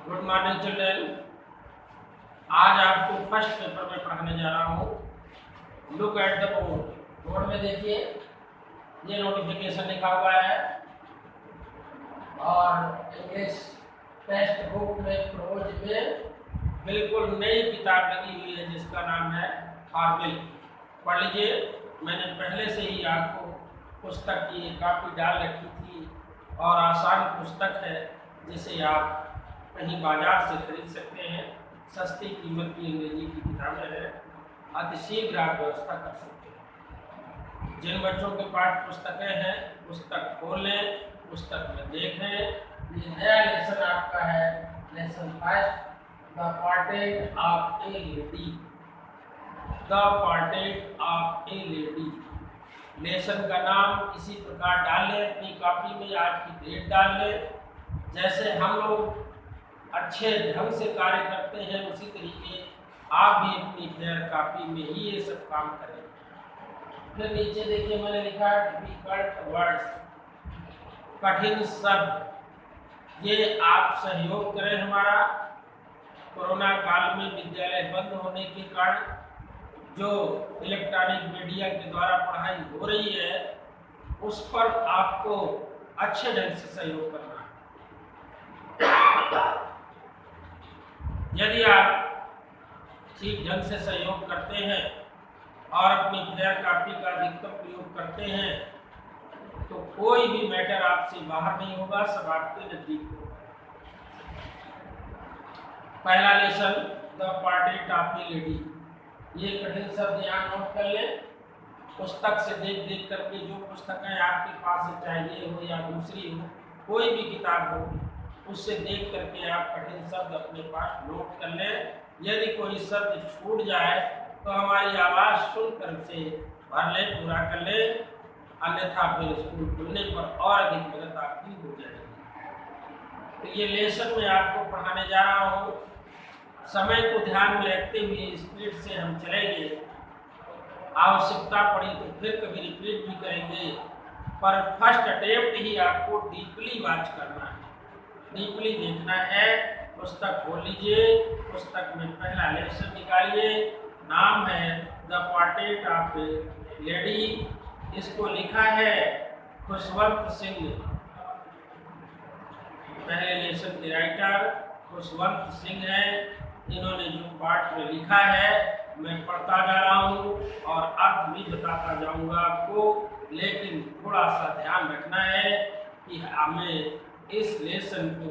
Good morning children. आज आपको first paper में पढ़ाने जा रहा हूँ। Look at the board. Board में देखिए, ये नोटिफिकेशन लिखा हुआ है और इंग्लिश टेक्स्ट बुक में प्रोज में बिल्कुल नई किताब लगी हुई है जिसका नाम है फॉर्मिल। पढ़ लीजिए। मैंने पहले से ही आपको पुस्तक की कॉपी डाल रखी थी और आसान पुस्तक है जिसे आप कहीं बाजार से खरीद सकते हैं। सस्ती कीमत की अंग्रेजी की किताबें हैं, अतिशीघ्र आप व्यवस्था कर सकते हैं। जिन बच्चों के पाठ पुस्तकें हैं पुस्तक खोलें, पुस्तक में देखें। ये नया लेसन आपका है, lesson first, the portrait of A lady. The portrait of A lady. Lesson का नाम इसी प्रकार डाल लें अपनी कॉपी में, आपकी डेट डाल लें। जैसे हम लोग अच्छे ढंग से कार्य करते हैं उसी तरीके आप भी अपनी फेयर कॉपी में ही ये सब काम करें। फिर नीचे देखिए मैंने लिखा डिफिकल्ट वर्ड्स, कठिन शब्द। ये आप सहयोग करें हमारा। कोरोना काल में विद्यालय बंद होने के कारण जो इलेक्ट्रॉनिक मीडिया के द्वारा पढ़ाई हो रही है उस पर आपको अच्छे ढंग से सहयोग करना है। यदि आप ठीक ढंग से सहयोग करते हैं और अपनी फेयर कॉपी का अधिकतम प्रयोग करते हैं तो कोई भी मैटर आपसे बाहर नहीं होगा, सब आपके नजदीक होगा। पहला lesson, the portrait of A lady. ये कठिन शब्द यहाँ नोट कर लें। पुस्तक से देख देख करके जो पुस्तकें आपके पास है, चाहे ये हो या दूसरी हो, कोई भी किताब हो, उससे देख करके आप कठिन शब्द अपने पास नोट कर लें। यदि कोई शब्द छूट जाए तो हमारी आवाज़ सुनकर उसे भर लें, पूरा कर लें, अन्यथा फिर स्कूल खुलने पर और अधिक मदद आपकी हो जाएगी। तो ये लेसन में आपको पढ़ाने जा रहा हूँ। समय को ध्यान में रखते हुए स्पीड से हम चलेंगे। आवश्यकता पड़ी तो फिर कभी रिपीट भी करेंगे, पर फर्स्ट अटेम्प्ट ही आपको डीपली वॉच करना है, डीपली देखना है। पुस्तक खोल लीजिए, पुस्तक में पहला लेसन निकालिए। नाम है the portrait of A lady. इसको लिखा है खुशवंत सिंह। पहले लेसन के राइटर खुशवंत सिंह हैं। इन्होंने जो पाठ में लिखा है मैं पढ़ता जा रहा हूँ और अर्थ भी बताता जाऊँगा आपको, लेकिन थोड़ा सा ध्यान रखना है कि हमें इस लेसन को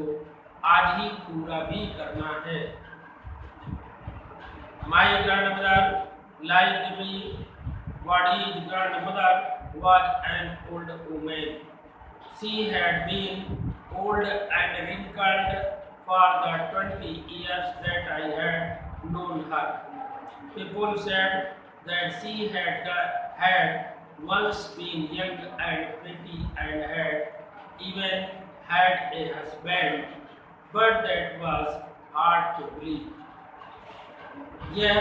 आज ही पूरा भी करना है। My grandmother like me, Wadi's grandmother was an old woman. She had been old and wrinkled for the 20 years that I had known her. People said that she had once been young and pretty and had even had a husband, but that was hard to believe. यह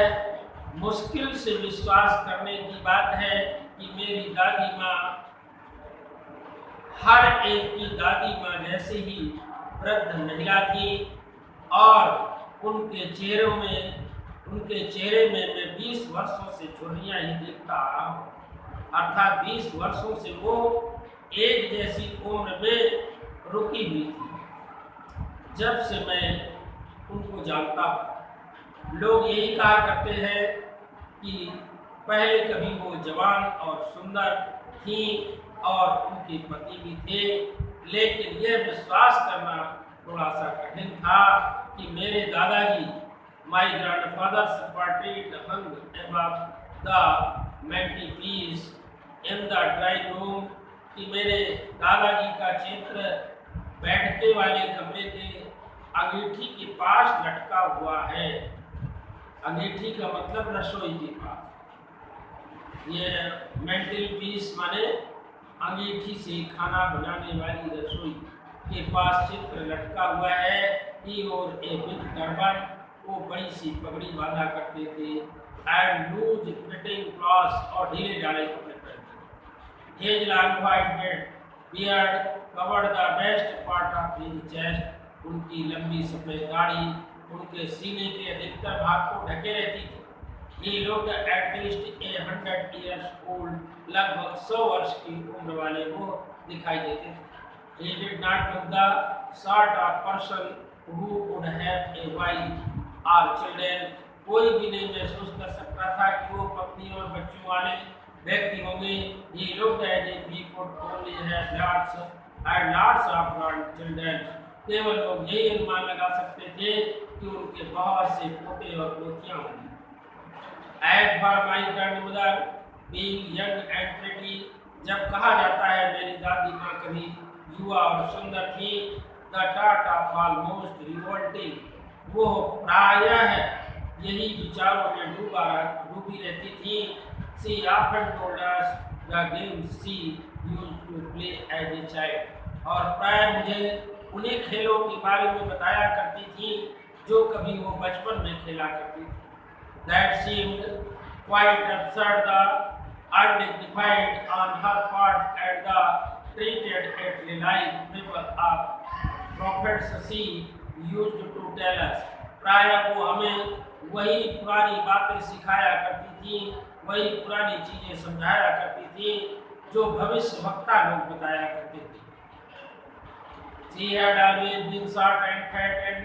मुश्किल से विश्वास करने की बात है कि मेरी दादी माँ हर एक की दादी माँ जैसे ही वृद्ध महिला थी और उनके चेहरे में मैं 20 वर्षों से झुर्रियाँ ही देखता आ रहा हूँ। अर्थात 20 वर्षों से वो एक जैसी उम्र में रुकी हुई थी। जब से मैं उनको जानता हूँ लोग यही कहा करते हैं कि पहले कभी वो जवान और सुंदर थी और उनके पति भी थे, लेकिन यह विश्वास करना थोड़ा सा कठिन था कि मेरे दादाजी, my grandfather's portrait hung above the mantelpiece in the drawing room, कि मेरे दादाजी का चित्र बैठने वाले कमरे के अंगीठी के पास लटका हुआ है। अंगीठी का मतलब रसोई के पास। ये मेंटल पीस माने अंगीठी से खाना बनाने वाली रसोई के पास चित्र लटका हुआ है। ही और ए बिग टर्बन, वो बड़ी सी पगड़ी बांधा करते थे। एंड लूज फिटिंग क्लॉथ्स, और ढीले ढाले कपड़े पहनते। Hedge long white beard covered the best part of his chest, उनकी लंबी सफ़ेद दाढ़ी उनके सीने के अधिकतर भाग को ढके रहती थी। He looked at least 100 years old, लगभग 100 वर्ष की उम्र वाले वो दिखाई देते थे। He did not look the sort of person who would have a wife or children. कोई भी नहीं महसूस कर सकता था कि वो पत्नी और बच्चों वाले व्यक्ति होंगे। He looked as if he could only have lots and lots of grandchildren. केवल लोग यही अनुमान लगा सकते थे कि उनके बहुत से पोते और पोतियां होंगी। As for my grandmother being young and pretty, जब कहा जाता है मेरी दादी माँ कभी युवा और सुंदर थी, the thought of almost revolting, वो प्रायः यही विचारों में डूबी रहती थी। She often told us the games she used to play as a child, और प्रायः मुझे उन्हें खेलों के बारे में बताया करती थी जो कभी वो बचपन में खेला करती थी। That seemed quite absurd, the undignified on her part, and the treated it like people of prophets she used to tell us. प्रायः वो हमें वही पुरानी बातें सिखाया करती थी, वही पुरानी चीजें समझाया करती थी जो भविष्य वक्ता लोग बताया करते थे। She had always been short and fat and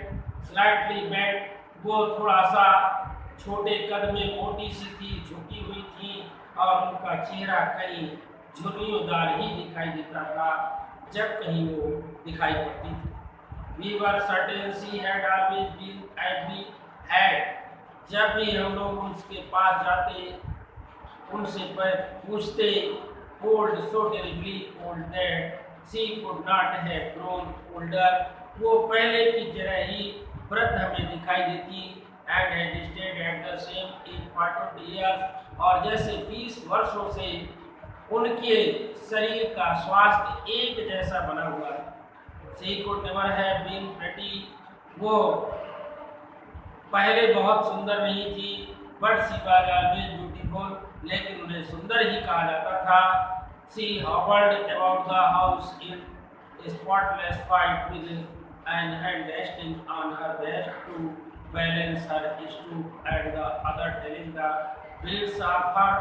slightly bent. वो थोड़ा सा छोटे कद में मोटी सी थी, झुकी हुई थी और उनका चेहरा कहीं झुर्रियोंदार ही दिखाई देता था जब कहीं वो दिखाई पड़ती थी। We were certain she had always been as we had. जब भी हम लोग उसके पास जाते, उनसे पूछते, old, so terribly old that she could not have grown older. वो पहले की तरह ही वृद्ध हमें दिखाई देती and had stayed at the same age for 20 years. और जैसे 20 वर्षों से उनके शरीर का स्वास्थ्य एक जैसा बना हुआ है। She could never have been pretty. वो पहले बहुत सुंदर नहीं थी, but she was always beautiful. लेकिन उन्हें सुंदर ही कहा जाता था। She hobbled about the house in spotless white with an hand resting on her breast to balance her stoop and the other telling the beads of her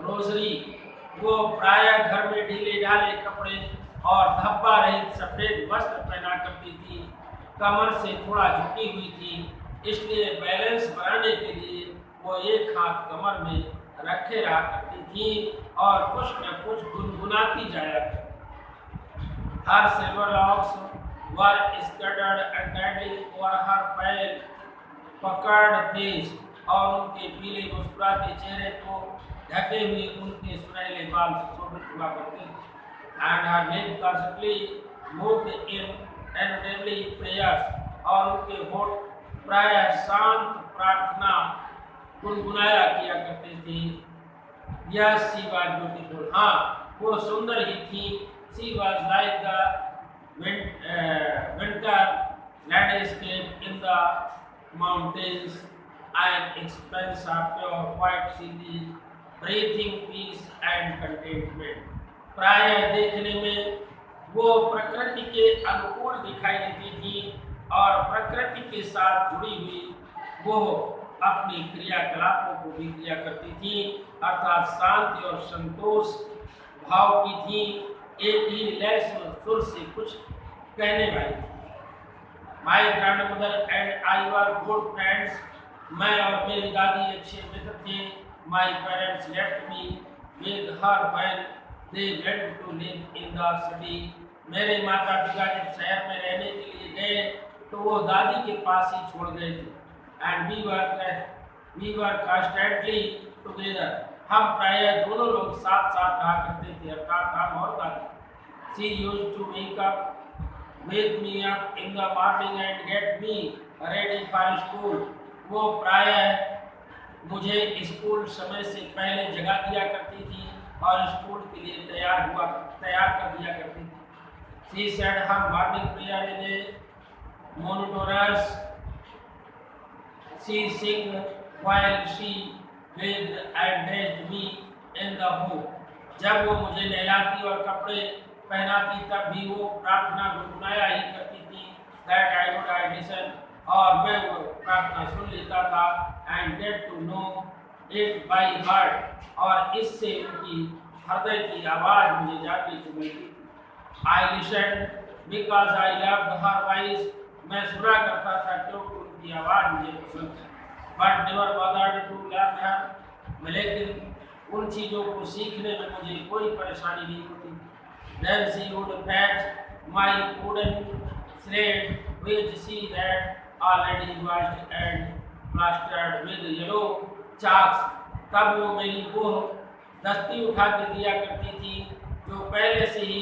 rosary. वो प्रायः घर में ढीले ढाले कपड़े और धब्बा रहित सफेद वस्त्र पहना करती थी, कमर से थोड़ा झुकी हुई थी, इसलिए बैलेंस बनाने के लिए वो एक हाथ कमर में रखे रहा करती थी और कुछ न कुछ गुनगुनाती जाया करती। Her silver locks were scattered and tightly over her pale puckered face, और उनके पीले मुस्कुराते चेहरे को ढके हुए उनके सुनहरे बाल सुशोभित हुआ करते थे। And her lips constantly moved in inaudible prayers, और उनके होठ प्रायः शांत प्रार्थना गुनगुनाया किया करते थे। Yes, she was beautiful. हाँ, वो सुंदर ही थी। She was like the winter landscape in the mountains, an expanse of pure white sea, breathing peace and contentment. प्रायः देखने में वो प्रकृति के अनुकूल दिखाई देती थी और प्रकृति के साथ जुड़ी हुई वो अपनी क्रियाकलापों को भी किया करती थी, अर्थात शांति और संतोष भाव की थी, एक ही लय सुर से कुछ कहने वाली थी। My grandmother and I were good friends. मैं और मेरी दादी अच्छे मित्र थे। My parents left me with her when they went to live in the city. मेरे माता पिता जब शहर में रहने के लिए गए तो वो दादी के पास ही छोड़ गए थे। And we were constantly together. हम प्रायः दोनों लोग साथ साथ रहा करते थे, अर्थात हम और दादी। She used to wake me up in the morning and get me ready for school. वो प्रायः मुझे स्कूल समय से पहले जगा दिया करती थी और स्कूल के लिए तैयार कर दिया करती थी। She said her morning prayer in a monotonous she sing while she bathed and dressed me in the home. जब वो मुझे नहलाती और कपड़े पहनाती तब भी वो प्रार्थना गुनगुनाया ही करती थी। that I listen, और मैं वो प्रार्थना सुन लेता था and get to know it by heart, और इससे उनकी हृदय की आवाज मुझे जानने को मिलती थी। I listened because I loved her voice, मैं सुना करता था क्योंकि उनकी आवाज मुझे पसंद थी। But never bothered to learn her, लेकिन उन चीज़ों को सीखने में मुझे कोई परेशानी नहीं होती। Then she would fetch my wooden slate, which she had already washed and plastered with yellow chalks. तब वो मेरी वो दस्ती उठा के दिया करती थी जो पहले से ही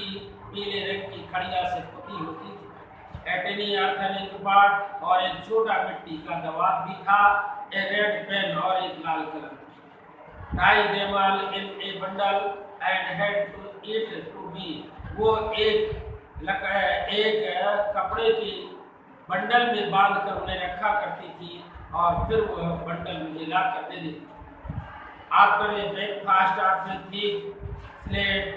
पीले रंग की खड़िया से पुती होती थी। एटनी अर्थनिक पार्ट और एक छोटा मिट्टी का दवात भी था, ए रेड पेन और एक लाल कलम। Tie them all in a bundle and had to eat to be, वो एक कपड़े के बंडल में बांध कर उन्हें रखा करती थी और फिर वो बंडल मुझे ला कर दे देती। After a breakfast after thick slate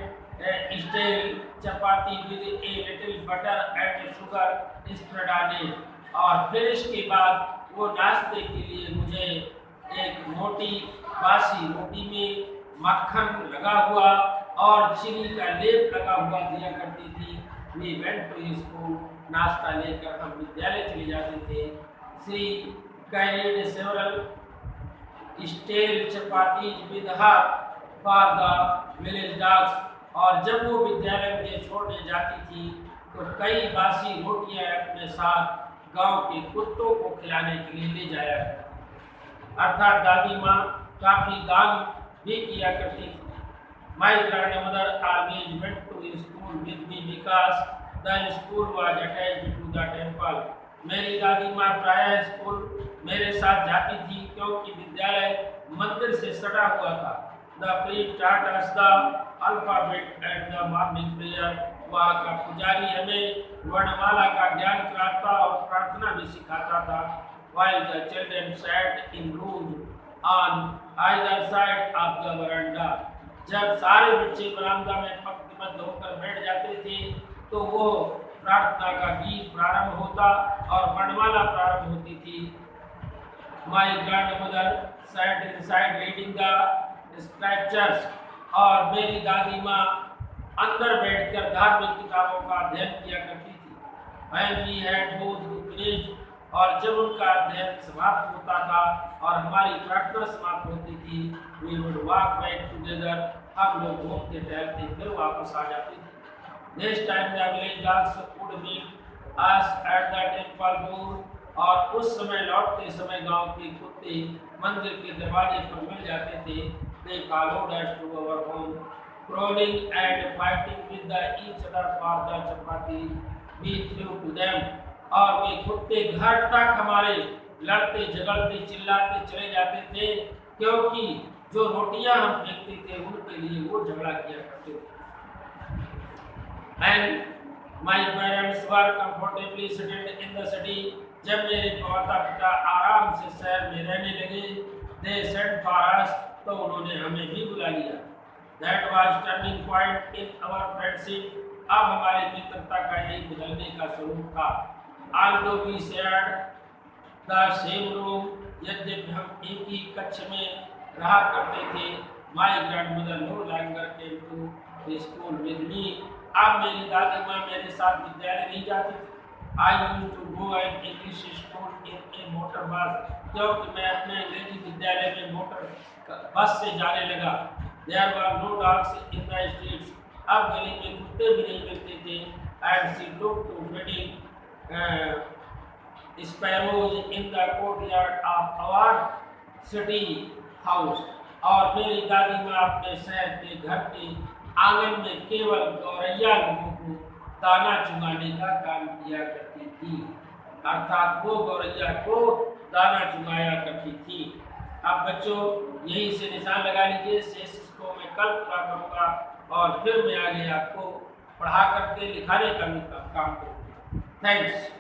stale chapati with a little butter and sugar spread on it, और फिर इसके बाद वो नाश्ते के लिए मुझे एक मोटी बासी रोटी में मक्खन लगा हुआ और चीनी का लेप लगा हुआ दिया करती थी। We went to school, नाश्ता लेकर हम विद्यालय चले जाते थे। She carried several stale chapatis with her for the village dogs, और जब वो विद्यालय मुझे छोड़ने जाती थी तो कई बासी रोटियां अपने साथ गांव के कुत्तों को खिलाने के लिए ले जाया करती। अर्थात दादी माँ काफी दान भी किया करती थी। My grandmother always went to school with me because the school was attached to the temple. मेरी दादी माँ प्रायः स्कूल मेरे साथ जाती थी क्योंकि विद्यालय मंदिर से सटा हुआ था। The priest taught us the alphabet and the morning prayer. वहाँ का पुजारी हमें वर्णमाला का ज्ञान कराता और प्रार्थना भी सिखाता था। While the children sat in rows on either side of the veranda, जब सारे बच्चे बरामदा में पंक्तिबद्ध होकर बैठ जाते थे तो वो प्रार्थना का गीत प्रारंभ होता और वर्णमाला प्रारंभ होती थी। My grandmother sat inside reading the scriptures, और मेरी दादी माँ अंदर बैठकर धार्मिक किताबों का अध्ययन किया करती थी। When we had both finished, और जब उनका अध्ययन समाप्त होता था और हमारी प्रार्थना समाप्त होती थी, we would walk back together, हम लोग घूमते टहलते फिर वापस आ जाते थे। This time the village dogs would meet us at the temple door, और उस समय लौटते समय गांव के कुत्ते मंदिर के दरवाजे पर मिल जाते थे। They followed us to our home, crawling and fighting with each other for the chapati we threw to them, और वे कुत्ते घर तक हमारे लड़ते झगड़ते चिल्लाते चले जाते थे क्योंकि जो रोटियां हम फेंकते थे उनके लिए वो झगड़ा किया करते थे। And my parents were comfortably settled in the city, जब मेरे माता पिता आराम से शहर में रहने लगे, they sent for us, तो उन्होंने हमें भी बुला लिया। That was turning point in our friendship, अब हमारी मित्रता का यही बदलने का स्वरूप था। Although we shared the same room, यद्यपि हम एक ही कक्ष में रहा करते थे, my grandmother no longer came to the school with me, अब मेरी दादी माँ मेरे साथ विद्यालय नहीं जाती थी। I used to go an English school in a motor bus, क्योंकि मैं अपने अंग्रेजी विद्यालय में मोटर बस से जाने लगा। There were no dogs in the streets, अब गली में कुत्ते भी नहीं मिलते थे। And she took to feeding sparrows in the courtyard of our city house, और मेरी दादी माँ अपने शहर के घर के आंगन में केवल गौरैया लोगों को दाना चुगाने का काम किया करती थी, अर्थात वो गौरैया को दाना चुगाया करती थी। अब बच्चों यही से निशान लगा लीजिए, शेष को मैं कल पूरा करूँगा और फिर मैं आगे आपको पढ़ा करके लिखाने का भी काम करूँगा। थैंक्स।